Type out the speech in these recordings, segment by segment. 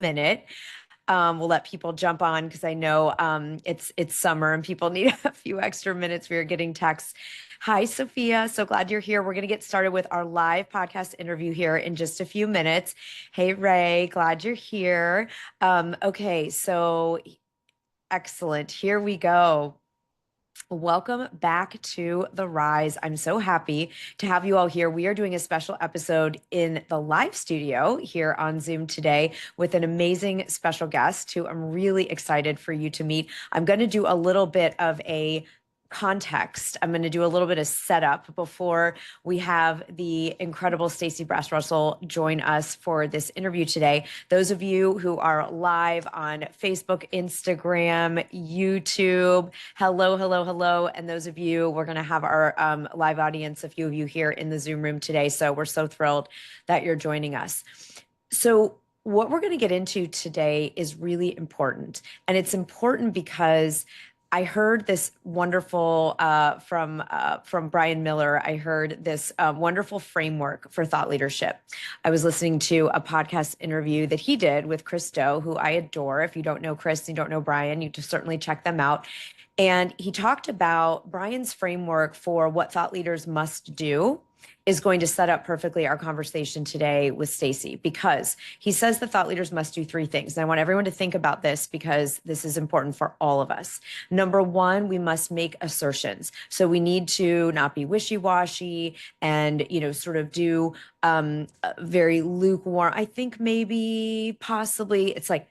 minute. We'll let people jump on because I know it's summer and people need a few extra minutes. We are getting texts. Hi, Sophia. So glad you're here. We're going to get started with our live podcast interview here in just a few minutes. Hey, Ray, glad you're here. Okay, so excellent. Here we go. Welcome back to The Rise. I'm so happy to have you all here. We are doing a special episode in the live studio here on Zoom today with an amazing special guest who I'm really excited for you to meet. I'm going to do a little bit of a context. I'm going to do a little bit of setup before we have the incredible Stacey Brass Russell join us for this interview today. Those of you who are live on Facebook, Instagram, YouTube, hello, hello, hello. And those of you, we're going to have our live audience, a few of you here in the Zoom room today. So we're so thrilled that you're joining us. So what we're going to get into today is really important. And it's important because I heard this wonderful from Brian Miller. I heard this wonderful framework for thought leadership. I was listening to a podcast interview that he did with Chris Do, who I adore. If you don't know Chris, you don't know Brian, you just certainly check them out. And he talked about Brian's framework for what thought leaders must do is going to set up perfectly our conversation today with Stacey, because he says the thought leaders must do three things. And I want everyone to think about this because this is important for all of us. Number one, we must make assertions. So we need to not be wishy-washy and, sort of do very lukewarm. I think maybe possibly it's like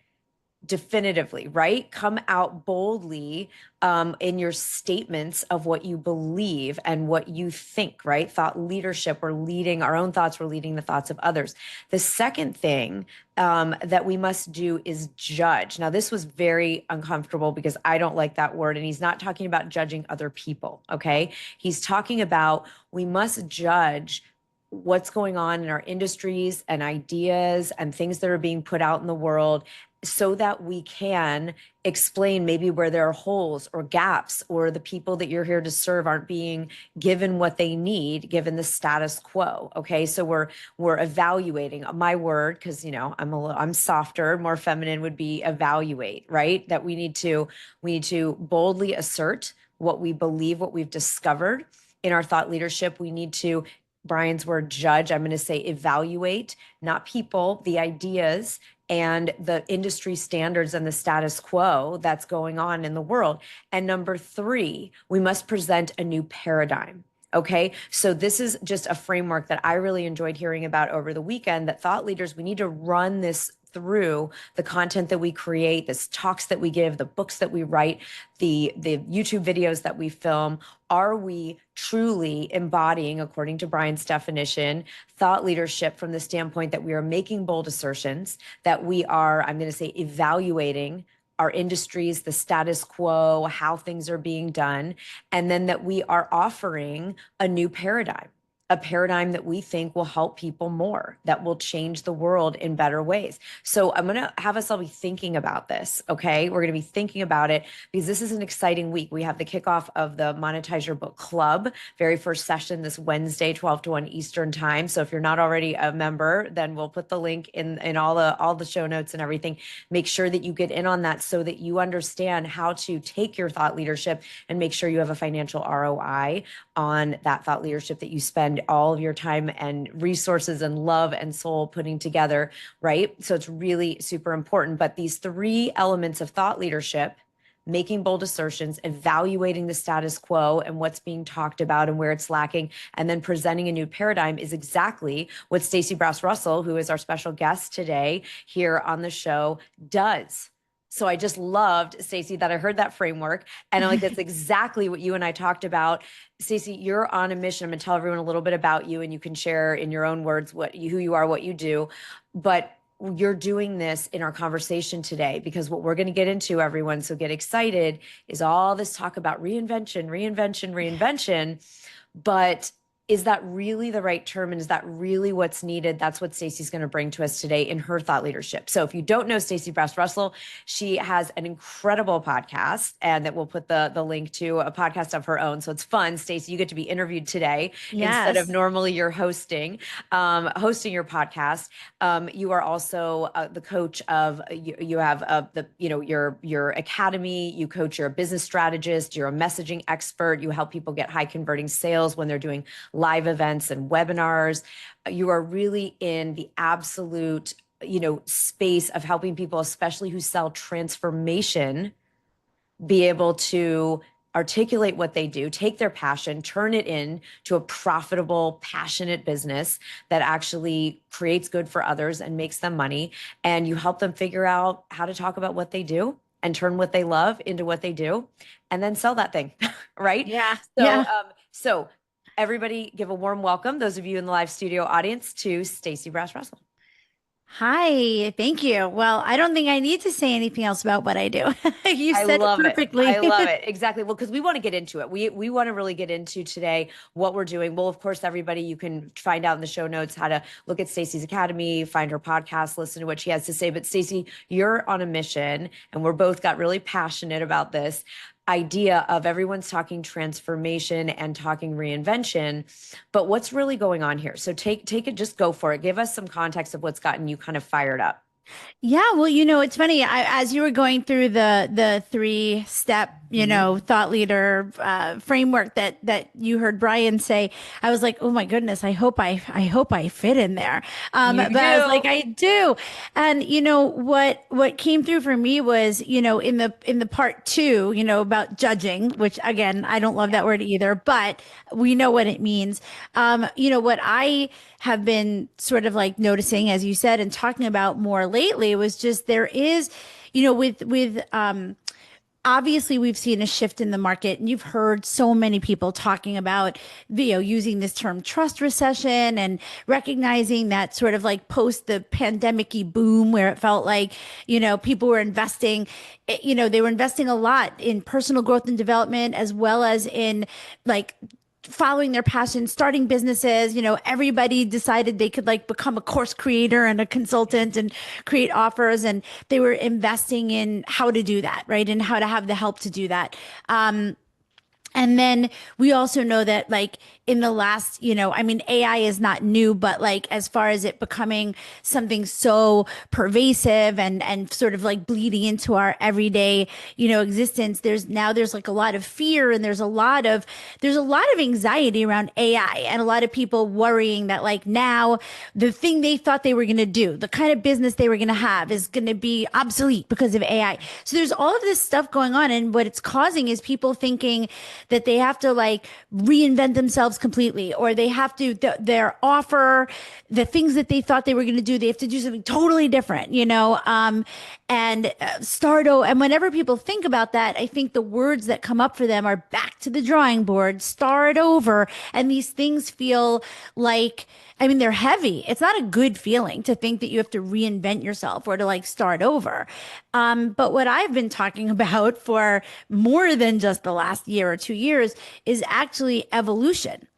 definitively, right? Come out boldly in your statements of what you believe and what you think, right? Thought leadership, we're leading our own thoughts, we're leading the thoughts of others. The second thing that we must do is judge. Now, this was very uncomfortable because I don't like that word. And he's not talking about judging other people, okay? He's talking about we must judge what's going on in our industries and ideas and things that are being put out in the world so that we can explain maybe where there are holes or gaps or the people that you're here to serve aren't being given what they need given the status quo. Okay, so we're evaluating. My word, because I'm softer, more feminine would be evaluate, right? That we need to boldly assert what we believe, what we've discovered in our thought leadership. We need to, Brian's word, judge. I'm going to say evaluate, not people, the ideas and the industry standards and the status quo that's going on in the world. And number three, we must present a new paradigm. Okay, so this is just a framework that I really enjoyed hearing about over the weekend, that thought leaders, we need to run this through the content that we create, the talks that we give, the books that we write, the YouTube videos that we film. Are we truly embodying, according to Brian's definition, thought leadership from the standpoint that we are making bold assertions, that we are, I'm going to say, evaluating our industries, the status quo, how things are being done, and then that we are offering a new paradigm, a paradigm that we think will help people more, that will change the world in better ways. So I'm going to have us all be thinking about this, okay? We're going to be thinking about it because this is an exciting week. We have the kickoff of the Monetize Your Book Club, very first session this Wednesday, 12 to 1 Eastern time. So if you're not already a member, then we'll put the link in all the show notes and everything. Make sure that you get in on that so that you understand how to take your thought leadership and make sure you have a financial ROI on that thought leadership that you spend all of your time and resources and love and soul putting together, right? So it's really super important. But these three elements of thought leadership, making bold assertions, evaluating the status quo and what's being talked about and where it's lacking, and then presenting a new paradigm, is exactly what Stacey Brass Russell, who is our special guest today here on the show, does. So I just loved, Stacey, that I heard that framework. And I'm like, that's exactly what you and I talked about. Stacey, you're on a mission. I'm going to tell everyone a little bit about you, and you can share in your own words who you are, what you do. But you're doing this in our conversation today because what we're going to get into, everyone, so get excited, is all this talk about reinvention. But is that really the right term? And is that really what's needed? That's what Stacey's going to bring to us today in her thought leadership. So if you don't know Stacey Brest Russell, she has an incredible podcast, and that we'll put the link to a podcast of her own. So it's fun. Stacey, you get to be interviewed today instead of Yes. normally you're hosting your podcast. You are also the coach of, you have your academy. You coach, you're a business strategist, you're a messaging expert. You help people get high converting sales when they're doing live events and webinars. You are really in the absolute, space of helping people, especially who sell transformation, be able to articulate what they do, take their passion, turn it into a profitable, passionate business that actually creates good for others and makes them money. And you help them figure out how to talk about what they do and turn what they love into what they do, and then sell that thing, right? Yeah. So, Yeah. so everybody give a warm welcome, those of you in the live studio audience, to Stacey Brest Russell. Hi. Thank you. Well, I don't think I need to say anything else about what I do. You I said it love it. perfectly. I love it. Exactly. Well, because we want to get into it. We want to really get into today what we're doing. Well, of course, everybody, you can find out in the show notes how to look at Stacey's Academy, find her podcast, listen to what she has to say. But Stacey, you're on a mission, and we're both got really passionate about this idea of everyone's talking transformation and talking reinvention, but what's really going on here? So take it, just go for it. Give us some context of what's gotten you kind of fired up. Yeah, well, it's funny. As you were going through the three step, Mhm. thought leader framework that you heard Brian say, I was like, oh my goodness, I hope I fit in there. You But I was like, do. I do. And what came through for me was, in the part two, about judging, which again, I don't love that word either, but we know what it means. What I have been sort of like noticing, as you said, and talking about more lately was just there is, with obviously we've seen a shift in the market, and you've heard so many people talking about, using this term trust recession, and recognizing that sort of like post the pandemic-y boom where it felt like, people were investing, they were investing a lot in personal growth and development, as well as in like following their passion, starting businesses. Everybody decided they could like become a course creator and a consultant and create offers, and they were investing in how to do that, right? And how to have the help to do that. And then we also know that like in the last, AI is not new, but like as far as it becoming something so pervasive and sort of like bleeding into our everyday, existence, there's like a lot of fear, and there's a lot of anxiety around AI, and a lot of people worrying that like now the thing they thought they were going to do, the kind of business they were going to have, is going to be obsolete because of AI. So there's all of this stuff going on, and what it's causing is people thinking that they have to like reinvent themselves completely, or they have to their offer, the things that they thought they were going to do, they have to do something totally different, and start over. And whenever people think about that, I think the words that come up for them are back to the drawing board, start over. And these things feel like, they're heavy. It's not a good feeling to think that you have to reinvent yourself or to like start over. But what I've been talking about for more than just the last year or 2 years is actually evolution,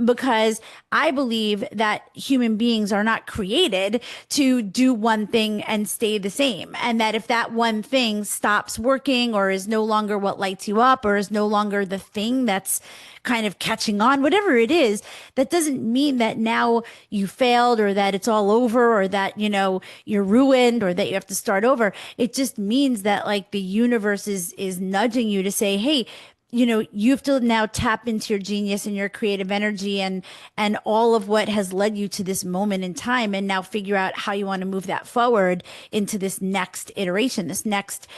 because I believe that human beings are not created to do one thing and stay the same. And that if that one thing stops working, or is no longer what lights you up, or is no longer the thing that's kind of catching on, whatever it is, that doesn't mean that now you failed, or that it's all over, or that, you're ruined, or that you have to start over. It just means that like the universe is nudging you to say, hey, you have to now tap into your genius and your creative energy, and all of what has led you to this moment in time, and now figure out how you want to move that forward into this next iteration, this next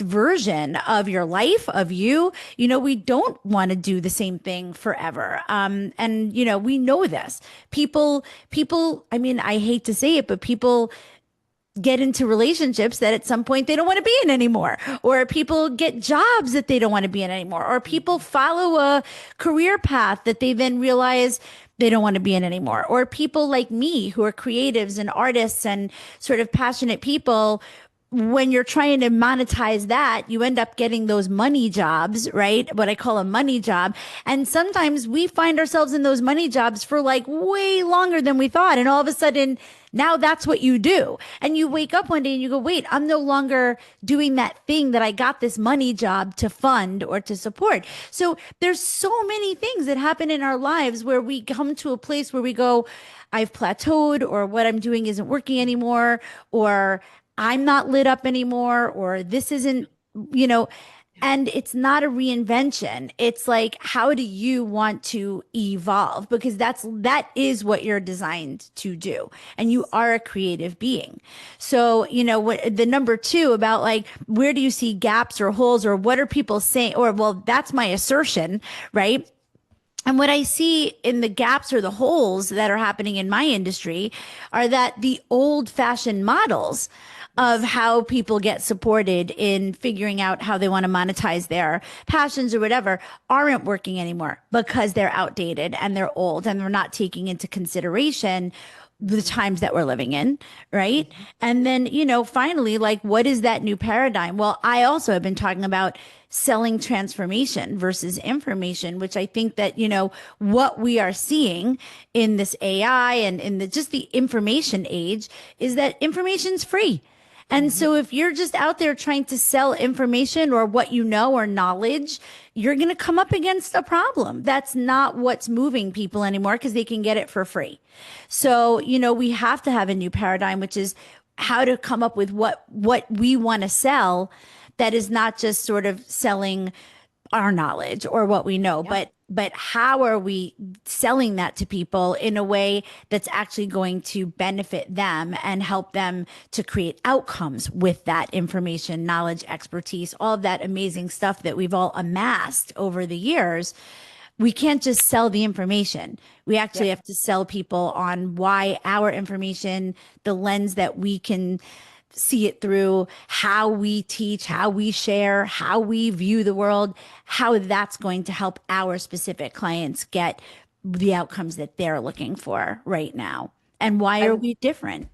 version of your life, of you. We don't want to do the same thing forever. And we know this. People, I hate to say it, but people get into relationships that at some point they don't want to be in anymore, or people get jobs that they don't want to be in anymore, or people follow a career path that they then realize they don't want to be in anymore, or people like me who are creatives and artists and sort of passionate people when you're trying to monetize that, you end up getting those money jobs, right? What I call a money job. And sometimes we find ourselves in those money jobs for like way longer than we thought. And all of a sudden, now that's what you do. And you wake up one day and you go, wait, I'm no longer doing that thing that I got this money job to fund or to support. So there's so many things that happen in our lives where we come to a place where we go, I've plateaued, or what I'm doing isn't working anymore, or I'm not lit up anymore, or this isn't, you know, and it's not a reinvention. It's like, how do you want to evolve? Because that is what you're designed to do. And you are a creative being. So, what the number two about like, where do you see gaps or holes, or what are people saying? Or, well, that's my assertion, right? And what I see in the gaps or the holes that are happening in my industry are that the old fashioned models of how people get supported in figuring out how they want to monetize their passions or whatever aren't working anymore because they're outdated and they're old and they're not taking into consideration the times that we're living in, right? And then, finally, like, what is that new paradigm? Well, I also have been talking about selling transformation versus information, which I think that, what we are seeing in this AI and in just the information age is that information's free. And so if you're just out there trying to sell information or what you know or knowledge, you're going to come up against a problem. That's not what's moving people anymore because they can get it for free. So, we have to have a new paradigm, which is how to come up with what we want to sell that is not just sort of selling our knowledge or what we know, but how are we selling that to people in a way that's actually going to benefit them and help them to create outcomes with that information, knowledge, expertise, all of that amazing stuff that we've all amassed over the years. We can't just sell the information. We actually have to sell people on why our information, the lens that we can see it through, how we teach, how we share, how we view the world, how that's going to help our specific clients get the outcomes that they're looking for right now. And why are we different?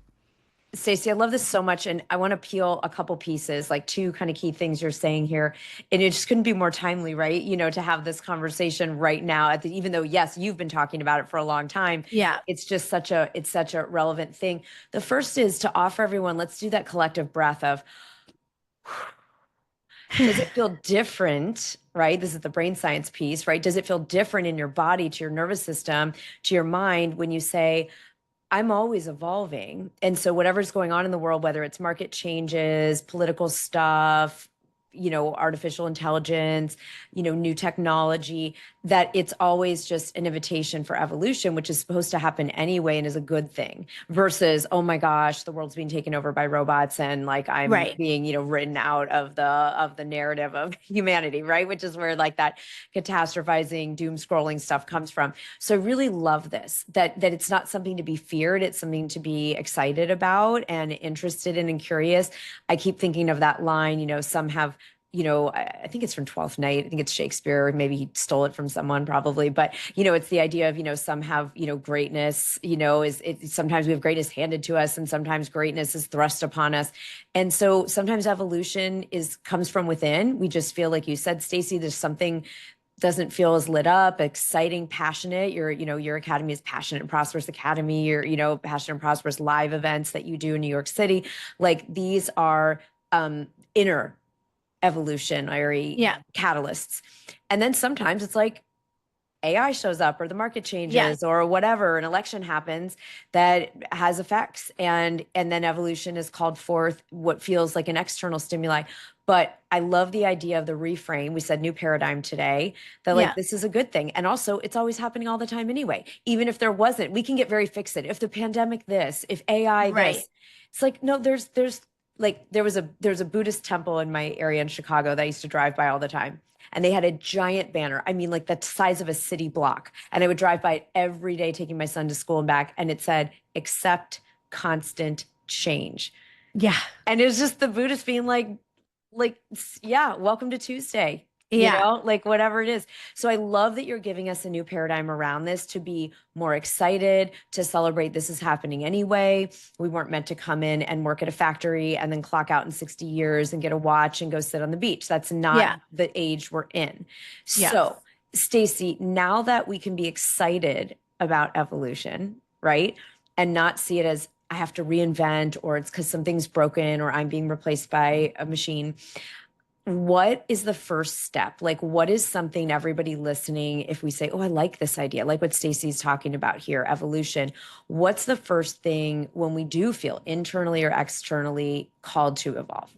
Stacey, I love this so much. And I want to peel a couple pieces, like two kind of key things you're saying here. And it just couldn't be more timely, right? To have this conversation right now even though, yes, you've been talking about it for a long time. Yeah. It's just such a relevant thing. The first is to offer everyone, let's do that collective breath of, does it feel different, right? This is the brain science piece, right? Does it feel different in your body, to your nervous system, to your mind when you say, I'm always evolving. And so whatever's going on in the world, whether it's market changes, political stuff, artificial intelligence, new technology, that it's always just an invitation for evolution, which is supposed to happen anyway and is a good thing versus, oh my gosh, the world's being taken over by robots and like I'm being, written out of the narrative of humanity, right? Which is where like that catastrophizing, doom scrolling stuff comes from. So I really love this, that it's not something to be feared. It's something to be excited about and interested in and curious. I keep thinking of that line, some have, I think it's from Twelfth Night. I think it's Shakespeare. Maybe he stole it from someone probably, but it's the idea of, some have, greatness, sometimes we have greatness handed to us and sometimes greatness is thrust upon us. And so sometimes evolution comes from within. We just feel like you said, Stacey, there's something doesn't feel as lit up, exciting, passionate. Your academy is Passionate and Prosperous Academy. Your, Passionate and Prosperous live events that you do in New York City. Like these are inner evolutionary catalysts. And then sometimes it's like AI shows up or the market changes or whatever, an election happens that has effects. And then evolution is called forth what feels like an external stimuli. But I love the idea of the reframe. We said new paradigm today, that like this is a good thing. And also it's always happening all the time anyway. Even if there wasn't, we can get very fixated. If the pandemic this, if AI this, it's like, no, there's like there was a Buddhist temple in my area in Chicago that I used to drive by all the time. And they had a giant banner. I mean, like the size of a city block. And I would drive by it every day taking my son to school and back. And it said, accept constant change. Yeah. And it was just the Buddhist being like, yeah, welcome to Tuesday. Yeah. like whatever it is. So I love that you're giving us a new paradigm around this to be more excited, to celebrate this is happening anyway. We weren't meant to come in and work at a factory and then clock out in 60 years and get a watch and go sit on the beach. That's not Yeah. the age we're in. Yeah. So, Stacey, now that we can be excited about evolution, right? And not see it as I have to reinvent or it's because something's broken or I'm being replaced by a machine. What is the first step? Like, what is something everybody listening, if we say, oh, I like this idea, like what Stacey's talking about here, evolution, what's the first thing when we do feel internally or externally called to evolve?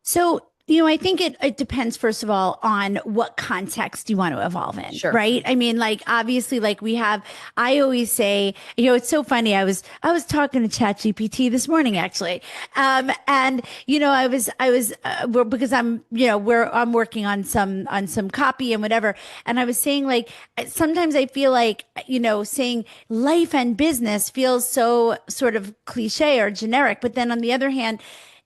So, I think it depends, first of all, on what context you want to evolve in, Sure. right? I mean, like, obviously, like I always say, it's so funny. I was talking to ChatGPT this morning, actually. And, well, because I'm working on some copy and whatever. And I was saying, like, sometimes I feel like, saying life and business feels so sort of cliche or generic. But then on the other hand,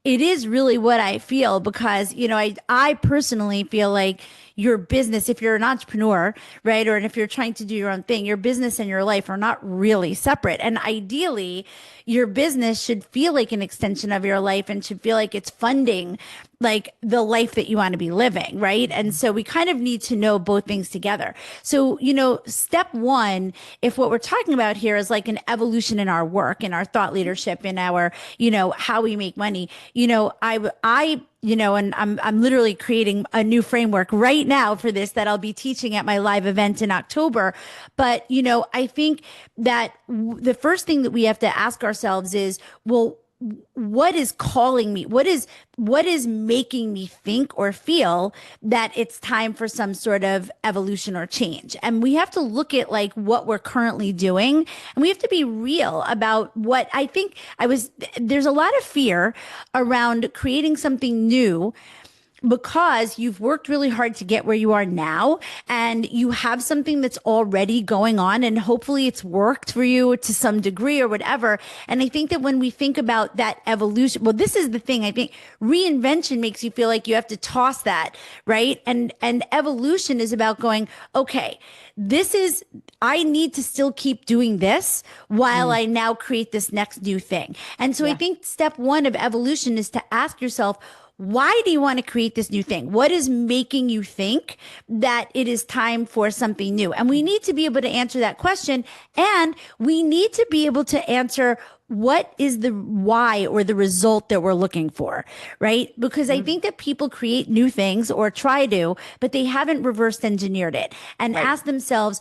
it is really what I feel because, I personally feel like your business, if you're an entrepreneur, right, or if you're trying to do your own thing, your business and your life are not really separate. And ideally, your business should feel like an extension of your life and should feel like it's funding like the life that you want to be living, right? And so we kind of need to know both things together. So, step one, if what we're talking about here is like an evolution in our work, in our thought leadership, in our, how we make money, and I'm literally creating a new framework right now for this that I'll be teaching at my live event in October. But, I think that the first thing that we have to ask ourselves is, well, what is calling me? What is making me think or feel that it's time for some sort of evolution or change? And we have to look at like what we're currently doing, and we have to be real about what I think there's a lot of fear around creating something new because you've worked really hard to get where you are now and you have something that's already going on and hopefully it's worked for you to some degree or whatever. And I think that when we think about that evolution, well, this is the thing. I think reinvention makes you feel like you have to toss that, right? And evolution is about going, okay, I need to still keep doing this while I now create this next new thing. And so I think step one of evolution is to ask yourself, why do you want to create this new thing? What is making you think that it is time for something new? And we need to be able to answer that question. And we need to be able to answer what is the why or the result that we're looking for, right? Because I think that people create new things or try to, but they haven't reversed engineered it and ask themselves,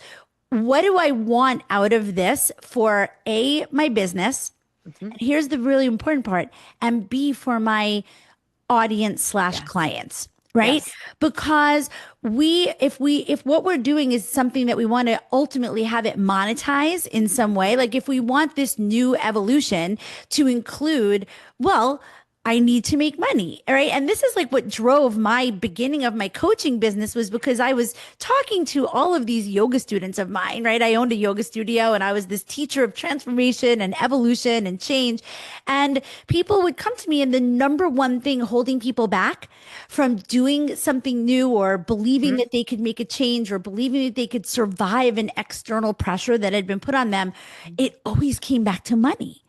what do I want out of this for my business? And here's the really important part. And B, for my audience/clients, right? Yes. Because if what we're doing is something that we want to ultimately have it monetize in some way, like if we want this new evolution to include, well, I need to make money, right? And this is like what drove my beginning of my coaching business was because I was talking to all of these yoga students of mine, right? I owned a yoga studio and I was this teacher of transformation and evolution and change. And people would come to me and the number one thing holding people back from doing something new or believing that they could make a change or believing that they could survive an external pressure that had been put on them, it always came back to money.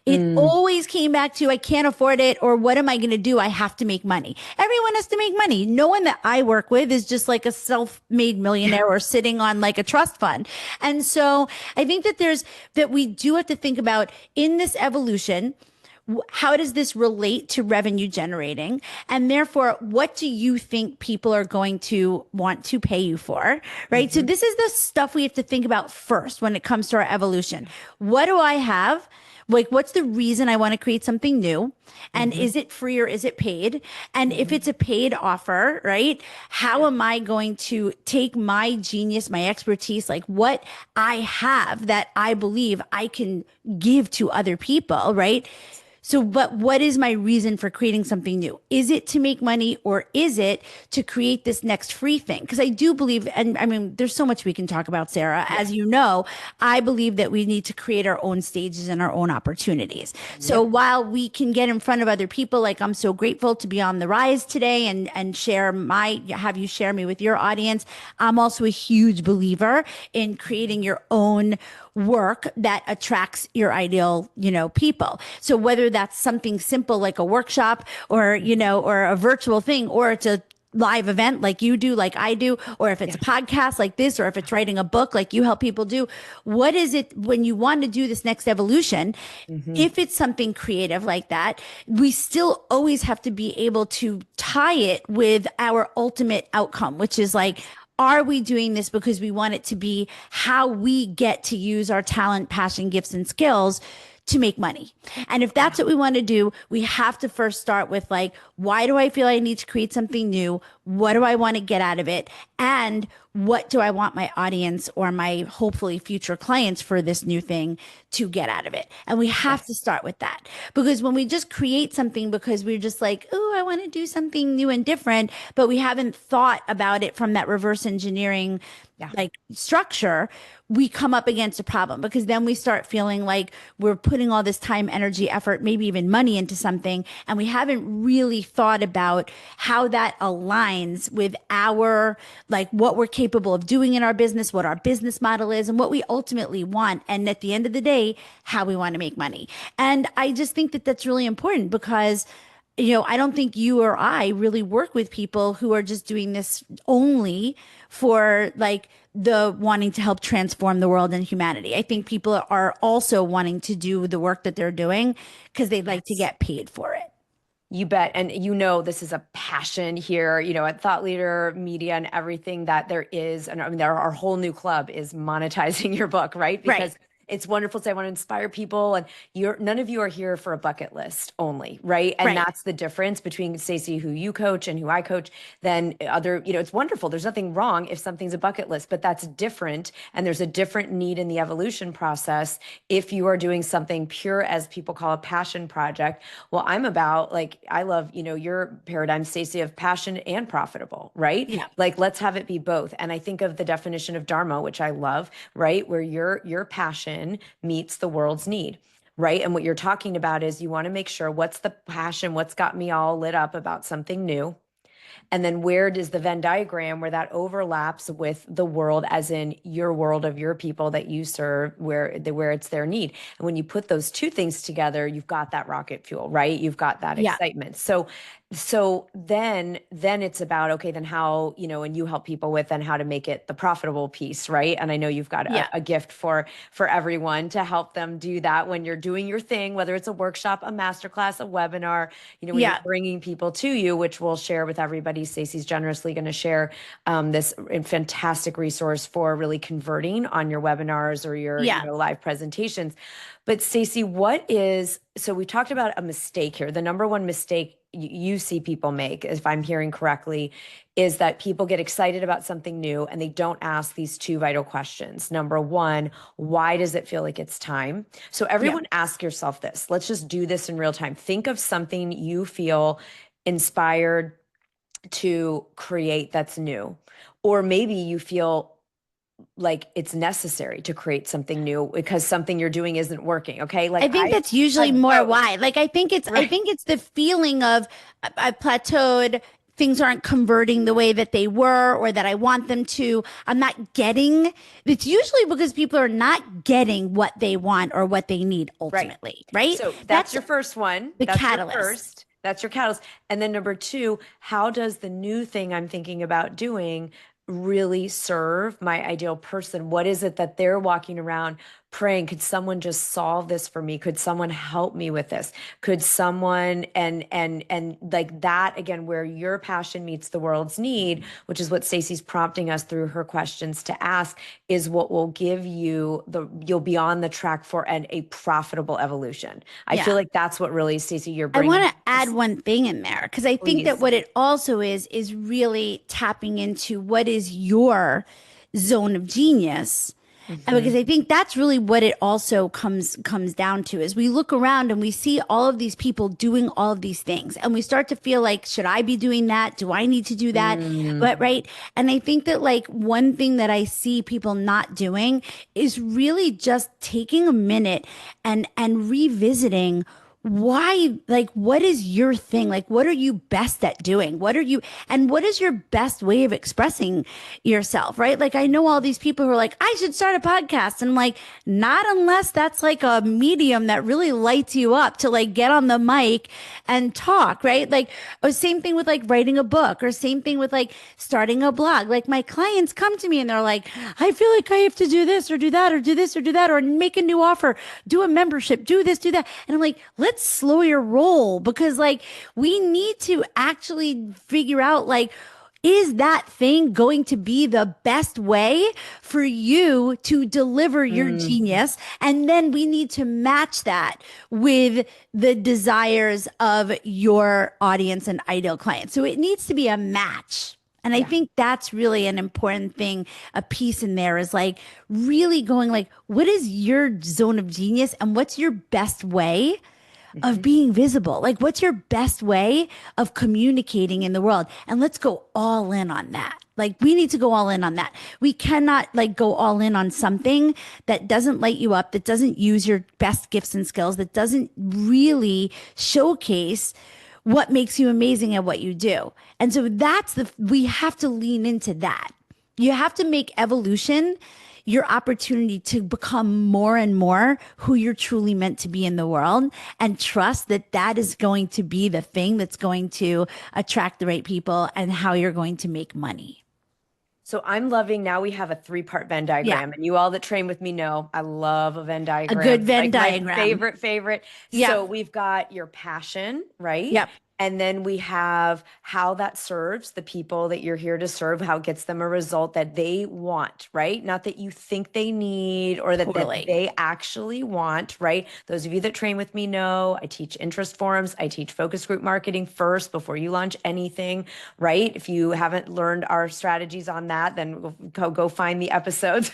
It always came back to, I can't afford it, or what am I going to do? I have to make money. Everyone has to make money. No one that I work with is just like a self-made millionaire or sitting on like a trust fund. And so I think that we do have to think about in this evolution, how does this relate to revenue generating? And therefore, what do you think people are going to want to pay you for? Right. So this is the stuff we have to think about first when it comes to our evolution. What do I have? Like, what's the reason I want to create something new? And is it free or is it paid? And if it's a paid offer, right? How am I going to take my genius, my expertise, like what I have that I believe I can give to other people, right? So, but what is my reason for creating something new? Is it to make money, or is it to create this next free thing? Because I do believe, and I mean, there's so much we can talk about, Sarah. Yeah. As you know, I believe that we need to create our own stages and our own opportunities. So Yep. while we can get in front of other people, like I'm so grateful to be on the rise today and share have you share me with your audience. I'm also a huge believer in creating your own work that attracts your ideal, people. So whether that's something simple like a workshop, or, or a virtual thing, or it's a live event like you do, like I do, or if it's a Yeah. podcast like this, or if it's writing a book like you help people do, what is it when you want to do this next evolution? Hmm. If it's something creative like that, we still always have to be able to tie it with our ultimate outcome, which is like, are we doing this because we want it to be how we get to use our talent, passion, gifts, and skills to make money? And if that's what we want to do, we have to first start with like, why do I feel I need to create something new? What do I want to get out of it? And what do I want my audience or my hopefully future clients for this new thing to get out of it? And we have to Yes. start with that, because when we just create something because we're just like, oh, I want to do something new and different, but we haven't thought about it from that reverse engineering Yeah. like structure, we come up against a problem, because then we start feeling like we're putting all this time, energy, effort, maybe even money into something, and we haven't really thought about how that aligns with our, like, what we're capable of doing in our business, what our business model is, and what we ultimately want, and at the end of the day, how we want to make money. And I just think that that's really important, because I don't think you or I really work with people who are just doing this only for like the wanting to help transform the world and humanity. I think people are also wanting to do the work that they're doing because they'd like to Yes. get paid for it. You bet. And this is a passion here, at Thought Leader Media and everything that there is. And I mean, our whole new club is monetizing your book, right? Right. Because it's wonderful to say I want to inspire people, and none of you are here for a bucket list only, right? And Right. that's the difference between Stacey, who you coach, and who I coach. Then other, it's wonderful. There's nothing wrong if something's a bucket list, but that's different. And there's a different need in the evolution process if you are doing something pure, as people call a passion project. Well, I'm about, like, I love, your paradigm, Stacey, of passion and profitable, right? Yeah. Like, let's have it be both. And I think of the definition of dharma, which I love, right? Where your passion meets the world's need. Right. And what you're talking about is you want to make sure, what's the passion, what's got me all lit up about something new. And then where does the Venn diagram, where that overlaps with the world, as in your world of your people that you serve, where it's their need. And when you put those two things together, you've got that rocket fuel, right? You've got that Yeah. excitement. So then it's about, okay, then how, and you help people with then how to make it the profitable piece, right? And I know you've got Yeah. a gift for everyone to help them do that when you're doing your thing, whether it's a workshop, a masterclass, a webinar, when you're Yeah. bringing people to you, which we'll share with everybody. Stacey's generously going to share this fantastic resource for really converting on your webinars or your Yeah. live presentations. But Stacey, so we talked about a mistake here. The number one mistake you see people make, if I'm hearing correctly, is that people get excited about something new and they don't ask these two vital questions. Number one, why does it feel like it's time? So Yeah. everyone, ask yourself this. Let's just do this in real time. Think of something you feel inspired to create that's new. Or maybe you feel like it's necessary to create something new because something you're doing isn't working. Okay. Like, I think I that's usually have more both. why. Like I Right. think it's the feeling of I've plateaued, things aren't converting the way that they were or that I want them to. I'm not getting. It's usually because people are not getting what they want or what they need Right. ultimately, right? So that's That's your first one. the That's your catalyst. first. That's your catalyst. And then number two, how does the new thing I'm thinking about doing really serve my ideal person? What is it that they're walking around praying? Could someone just solve this for me? Could someone help me with this? Could someone, and like that again, where your passion meets the world's need, which is what Stacey's prompting us through her questions to ask, is what will give you you'll be on the track for a profitable evolution. I feel Yeah. like that's what really, Stacey, you're I want bringing to add us. one thing in there, because I think that Please. what it also is really tapping into what is your zone of genius, And because Mhm. I think that's really what it also comes down to is we look around and we see all of these people doing all of these things and we start to feel like, should I be doing that? Do I need to do that? Mm. But right. And I think that like one thing that I see people not doing is really just taking a minute and revisiting why, like, what is your thing? Like, what are you best at doing? What are you, and what is your best way of expressing yourself, right? Like, I know all these people who are like, I should start a podcast. And I'm like, not unless that's like a medium that really lights you up to like get on the mic and talk, right? Like, or same thing with like writing a book, or same thing with like starting a blog. Like, my clients come to me and they're like, I feel like I have to do this or do that or do this or do that or make a new offer, do a membership, do this, do that. And I'm like, let's slow your roll because like we need to actually figure out like, is that thing going to be the best way for you to deliver your Mm. genius? And then we need to match that with the desires of your audience and ideal client. So it needs to be a match. And I Yeah. think that's really an important thing, a piece in there is like really going like, what is your zone of genius and what's your best way of Mhm. being visible? Like, what's your best way of communicating in the world? And let's go all in on that. Like, we need to go all in on that. We cannot like go all in on something that doesn't light you up, that doesn't use your best gifts and skills, that doesn't really showcase what makes you amazing at what you do. And so we have to lean into that. You have to make evolution your opportunity to become more and more who you're truly meant to be in the world and trust that that is going to be the thing that's going to attract the right people and how you're going to make money. So I'm loving now we have a three-part Venn Yeah. diagram. And you all that train with me know I love a Venn A good diagram. Venn Like my diagram. favorite. Yep. So we've got your passion, right? Yep. And then we have how that serves the people that you're here to serve, how it gets them a result that they want, right? Not that you think they need or that Totally. they actually want, right? Those of you that train with me know I teach interest forums. I teach focus group marketing first before you launch anything, right? If you haven't learned our strategies on that, then go find the episodes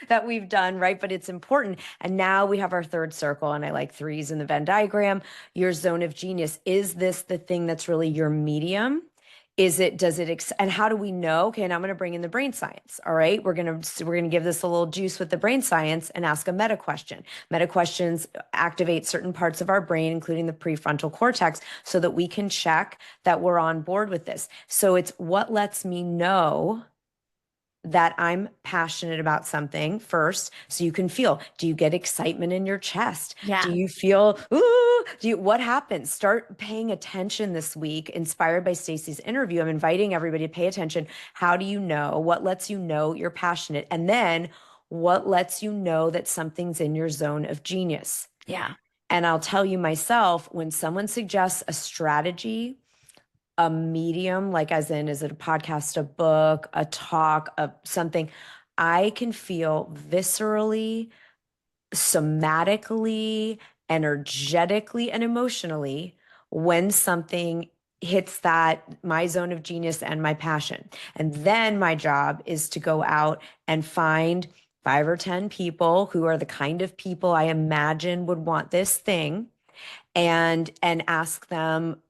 that we've done, right? But it's important. And now we have our third circle, and I like threes in the Venn diagram. Your zone of genius. Is this the thing that's really your medium? And how do we know? Okay, and I'm going to bring in the brain science. All right, we're going to give this a little juice with the brain science and ask a meta question. Meta questions activate certain parts of our brain, including the prefrontal cortex, so that we can check that we're on board with this. So it's what lets me know that I'm passionate about something first, so you can feel, do you get excitement in your chest? Do Yeah. you feel, ooh, what happens? Start paying attention this week, inspired by Stacey's interview. I'm inviting everybody to pay attention. How do you know? What lets you know you're passionate? And then what lets you know that something's in your zone of genius? Yeah. And I'll tell you myself, when someone suggests a strategy, a medium, like as in, is it a podcast, a book, a talk, something, I can feel viscerally, somatically, energetically, and emotionally when something hits that my zone of genius and my passion. And then my job is to go out and find 5 or 10 people who are the kind of people I imagine would want this thing, and ask them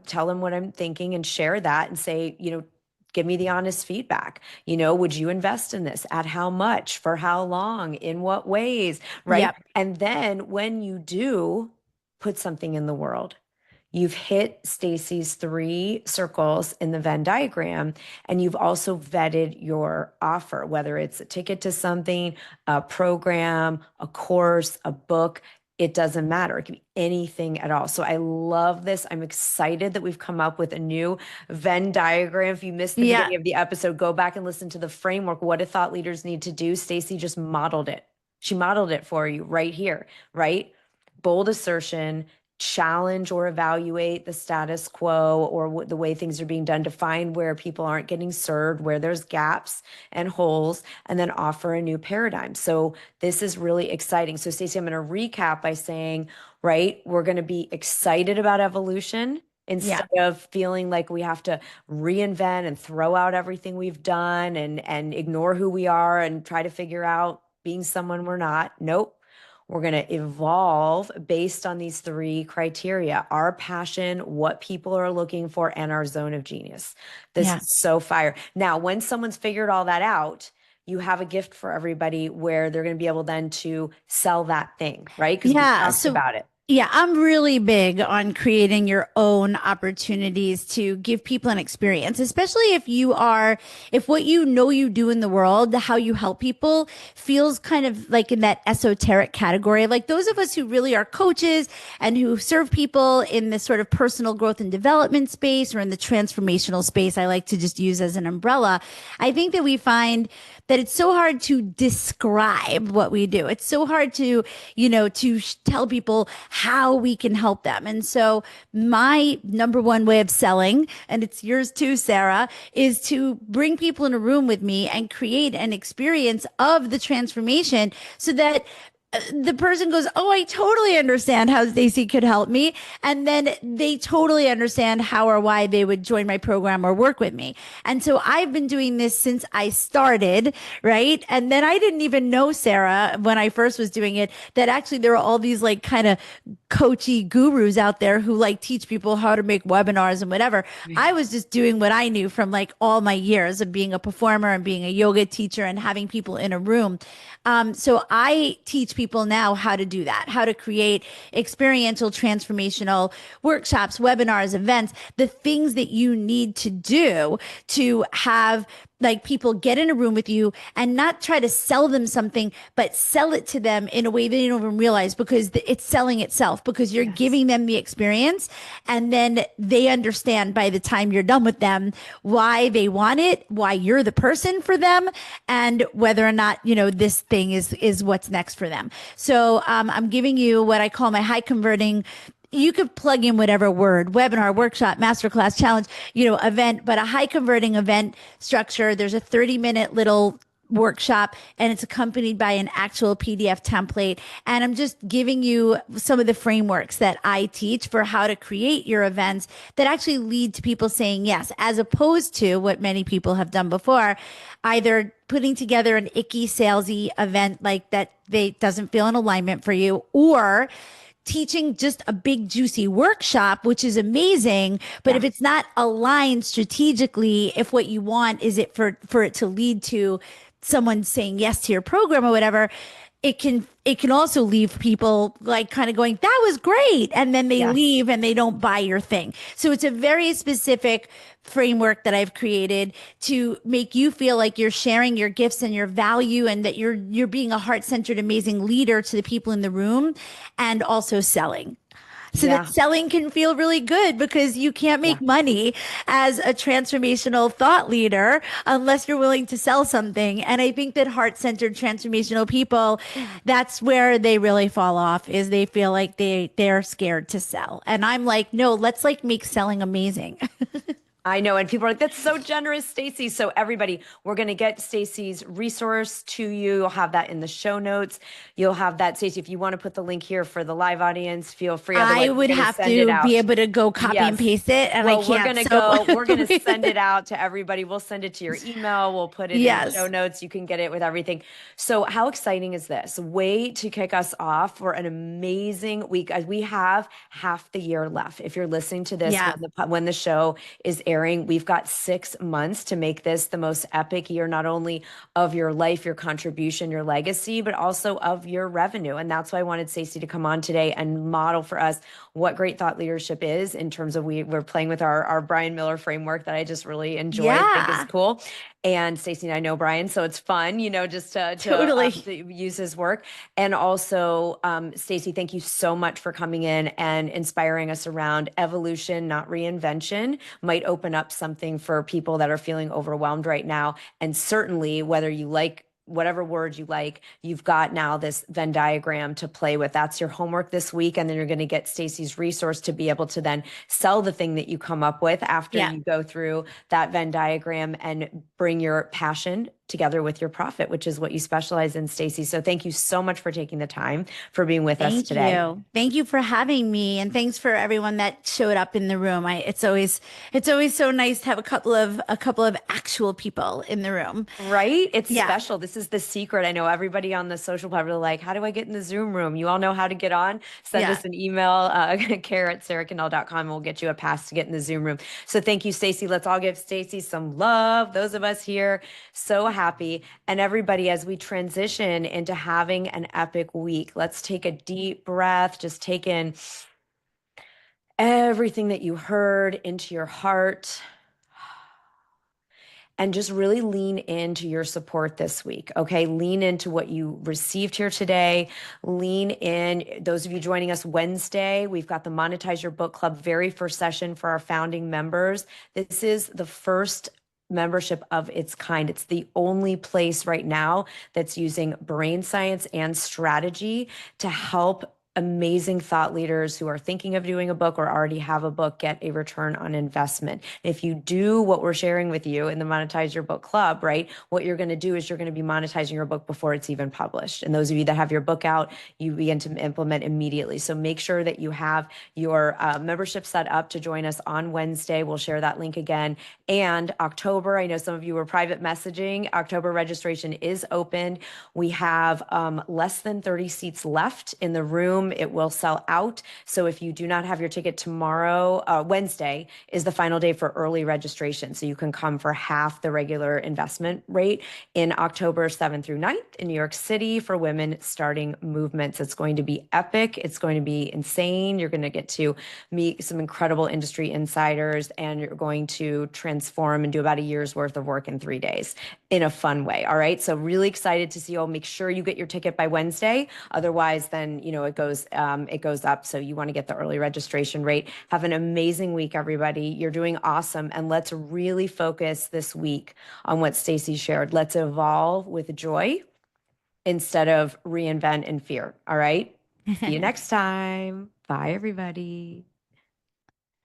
tell them what I'm thinking and share that and say, give me the honest feedback. Would you invest in this? At how much? For how long? In what ways? Right. Yep. And then when you do put something in the world, you've hit Stacey's 3 circles in the Venn diagram, and you've also vetted your offer, whether it's a ticket to something, a program, a course, a book. It doesn't matter. It can be anything at all. So I love this. I'm excited that we've come up with a new Venn diagram. If you missed the Yeah. beginning of the episode, go back and listen to the framework. What do thought leaders need to do? Stacey just modeled it. She modeled it for you right here, right? Bold assertion, challenge or evaluate the status quo or the way things are being done to find where people aren't getting served, where there's gaps and holes, and then offer a new paradigm. So this is really exciting. So Stacey, I'm going to recap by saying, right, we're going to be excited about evolution Yeah. instead of feeling like we have to reinvent and throw out everything we've done and ignore who we are and try to figure out being someone we're not. Nope. We're going to evolve based on these three criteria: our passion, what people are looking for, and our zone of genius. This Yeah. is so fire. Now, when someone's figured all that out, you have a gift for everybody where they're going to be able then to sell that thing, right? Because we Yeah. talked So about it. yeah, I'm really big on creating your own opportunities to give people an experience, especially if what you know you do in the world, how you help people feels kind of like in that esoteric category. Like those of us who really are coaches and who serve people in this sort of personal growth and development space or in the transformational space, I like to just use as an umbrella. I think that we find that it's so hard to describe what we do. It's so hard to, tell people how we can help them. And so my number one way of selling, and it's yours too, Sarah, is to bring people in a room with me and create an experience of the transformation so that the person goes, "Oh, I totally understand how Stacey could help me." And then they totally understand how or why they would join my program or work with me. And so I've been doing this since I started, right? And then I didn't even know, Sarah, when I first was doing it, that actually there are all these like kind of coachy gurus out there who like teach people how to make webinars and whatever. I was just doing what I knew from like all my years of being a performer and being a yoga teacher and having people in a room. So I teach people now how to do that, how to create experiential, transformational workshops, webinars, events, the things that you need to do to have like people get in a room with you and not try to sell them something, but sell it to them in a way they don't even realize because it's selling itself because you're giving them the experience. And then they understand by the time you're done with them why they want it, why you're the person for them, and whether or not, this thing is what's next for them. So I'm giving you what I call my high converting. You could plug in whatever word: webinar, workshop, masterclass, challenge, event, but a high converting event structure. There's a 30-minute little workshop and it's accompanied by an actual PDF template. And I'm just giving you some of the frameworks that I teach for how to create your events that actually lead to people saying yes, as opposed to what many people have done before, either putting together an icky salesy event like that they doesn't feel in alignment for you, or teaching just a big juicy workshop, which is amazing. But if it's not aligned strategically, if what you want is it for it to lead to someone saying yes to your program or whatever, it can also leave people like kind of going, "That was great," and then they leave and they don't buy your thing. So it's a very specific framework that I've created to make you feel like you're sharing your gifts and your value, and that you're being a heart-centered, amazing leader to the people in the room, and also selling. So that selling can feel really good, because you can't make money as a transformational thought leader unless you're willing to sell something. And I think that heart-centered transformational people, that's where they really fall off, is they feel like they're scared to sell. And I'm like, no, let's like make selling amazing. I know. And people are like, "That's so generous, Stacey." So everybody, we're going to get Stacey's resource to you. You'll have that in the show notes. You'll have that, Stacey. If you want to put the link here for the live audience, feel free. I would have to be able to go copy and paste it. And I can't. We're going to send it out to everybody. We'll send it to your email. We'll put it in the show notes. You can get it with everything. So how exciting is this? Way to kick us off for an amazing week. We have half the year left. If you're listening to this when the show is airing, we've got 6 months to make this the most epic year, not only of your life, your contribution, your legacy, but also of your revenue. And that's why I wanted Stacey to come on today and model for us what great thought leadership is, in terms of we're playing with our Brian Miller framework that I just really enjoy. I think is cool. And Stacey and I know Brian, so it's fun, just to use his work. And also, Stacey, thank you so much for coming in and inspiring us around evolution, not reinvention. Might open up something for people that are feeling overwhelmed right now. And certainly, whether you like whatever word you like, you've got now this Venn diagram to play with. That's your homework this week. And then you're going to get Stacey's resource to be able to then sell the thing that you come up with after you go through that Venn diagram and bring your passion together with your profit, which is what you specialize in, Stacy. So thank you so much for taking the time for being with us Thank today. you. Thank you for having me, and thanks for everyone that showed up in the room. It's always so nice to have a couple of actual people in the room. Right? It's Yeah. special. This is the secret. I know everybody on the social platform are like, how do I get in the Zoom room? You all know how to get on. Send Yeah. us an email, care@sarahkindall.com, and we'll get you a pass to get in the Zoom room. So thank you, Stacy. Let's all give Stacy some love. Those of us here, so happy. And everybody, as we transition into having an epic week, let's take a deep breath. Just take in everything that you heard into your heart and just really lean into your support this week. Okay. Lean into what you received here today. Lean in. Those of you joining us Wednesday, we've got the Monetize Your Book Club very first session for our founding members. This is the first membership of its kind. It's the only place right now that's using brain science and strategy to help amazing thought leaders who are thinking of doing a book or already have a book get a return on investment. If you do what we're sharing with you in the Monetize Your Book Club, right, what you're going to do is you're going to be monetizing your book before it's even published. And those of you that have your book out, you begin to implement immediately. So make sure that you have your membership set up to join us on Wednesday. We'll share that link again. And October, I know some of you were private messaging. October registration is open. We have less than 30 seats left in the room. It will sell out. So if you do not have your ticket tomorrow, Wednesday is the final day for early registration. So you can come for half the regular investment rate in October 7th through 9th in New York City for women starting movements. It's going to be epic. It's going to be insane. You're going to get to meet some incredible industry insiders, and you're going to transform and do about a year's worth of work in 3 days in a fun way. All right. So really excited to see you all. Make sure you get your ticket by Wednesday. Otherwise, then, it goes up. So you want to get the early registration rate. Have an amazing week, everybody. You're doing awesome. And let's really focus this week on what Stacy shared. Let's evolve with joy instead of reinvent in fear. All right. See you next time. Bye, everybody.